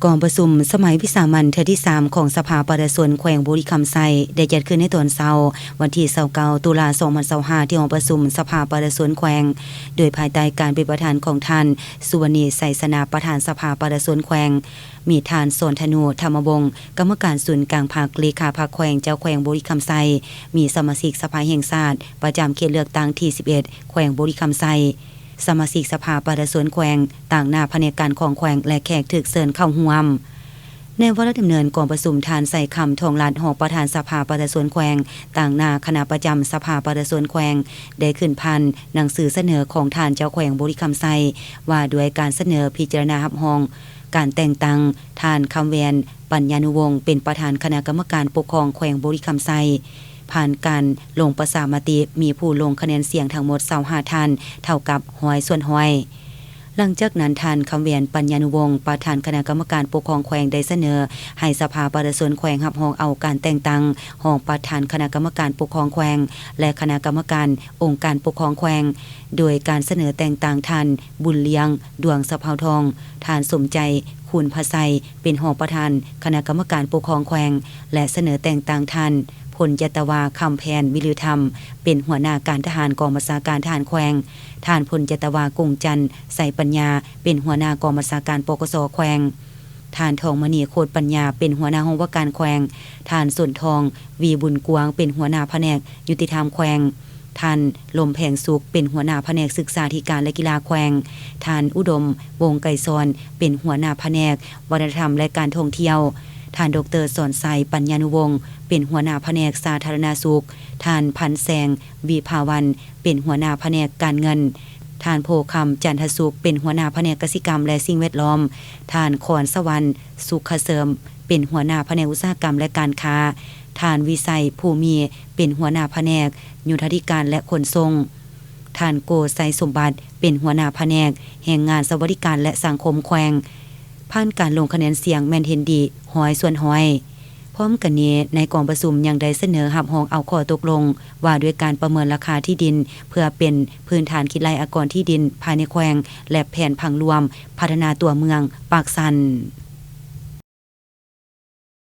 กองประชุมสมัยวิสามัญเทื่อที่3ของสภาประชาชนแขวงบุรีคำไซได้จัดขึ้นในตอนเช้าวันที่29ตุลาคม2025ที่ห้องประชุมสภาประชาชนแขวงโดยภายใต้การเป็นประธานของท่านสุวรรณีไสสนาประธานสภาประชาชนแขวงมีท่านสนธนูธรรมวงศ์กรรมการศูนย์กลางภาคเลขาภาคแขวงเจ้าแขวงบุรีคำไซมีสมาชิกสภาแห่งชาติประจำเขตเลือกตั้งที่11แขวงบุรีคำไซสมาชิกสภาประชาชนแขวงต่างหน้าแผนกการของแขวงและแขกถูกเชิญเข้าร่วมในวาระดำเนินกองประชุมทานใส่คำทองลานหอกประธานสภาประชาชนแขวงต่างหน้าคณะประจำสภาประชาชนแขวงได้ขึ้นพันหนังสือเสนอของทานเจ้าแขวงบุรีคำไซว่าด้วยการเสนอพิจารณารับรองการแต่งตั้งทานคำแวนปัญญานุวงศ์เป็นประธานคณะกรรมการปกครองแขวงบุรีคำไซผ่านการลงประชามติมีผู้ลงคะแนนเสียงทั้งหมด25ท่านเท่ากับ100ส่วน100หลังจากนั้นท่านคำแวนปัญญานุวงศ์ประธานคณะกรรมการปกครองแขวงได้เสนอให้สภาประชาชนแขวงรับรองเอาการแต่งตั้งรองประธานคณะกรรมการปกครองแขวงและคณะกรรมการองค์การปกครองแขวงโดยการเสนอแต่งตั้งท่านบุญเลี้ยงดวงสะเภาทองท่านสมใจคุณภาไซเป็นรองประธานคณะกรรมการปกครองแขวงและเสนอแต่งตั้งท่านพลยตวาคำแพนวิลือธรรมเป็นหัวหน้าการทหารกองบัญชาการทหารแขวงท่านพลยตวากุงจันทร์ใส่ปัญญาเป็นหัวหน้ากองบัญชาการปกสแขวงท่านทองมณีโคตรปัญญาเป็นหัวหน้าห้องว่าการแขวงท่านสุนทองวีบุญกวางเป็นหัวหน้าแผนกยุติธรรมแขวงท่านลมแผงสุขเป็นหัวหน้าแผนกศึกษาธิการและกีฬาแขวงท่านอุดมวงไก่ซอนเป็นหัวหน้าแผนกวัฒนธรรมและการท่องเที่ยวท่านดร.สอนไซปัญญานุวงศ์เป็นหัวหน้าแผนกสาธารณสุขท่านพันแสงวีภาวันเป็นหัวหน้าแผนกการเงินท่านโพคำจันทสุขเป็นหัวหน้าแผนกกสิกรรมและสิ่งแวดล้อมท่านขอนสวรรค์สุขเสริมเป็นหัวหน้าแผนกอุตสาหกรรมและการค้าท่านวิสัยภูมีเป็นหัวหน้าแผนกยุทธธิการและขนส่งท่านโกไซสมบัติเป็นหัวหน้าแผนกแห่งงานสวัสดิการและสังคมแขวงผ่านการลงคะแนนเสียงแม่นเห็นดี100ส่วน100พร้อมกันนี้ในกองประชุมยังได้เสนอรับรองเอาข้อตกลงว่าด้วยการประเมินราคาที่ดินเพื่อเป็นพื้นฐานคิดรายอากรที่ดินภายในแขวงและแผนผังรวมพัฒนาตัวเมืองปากสัน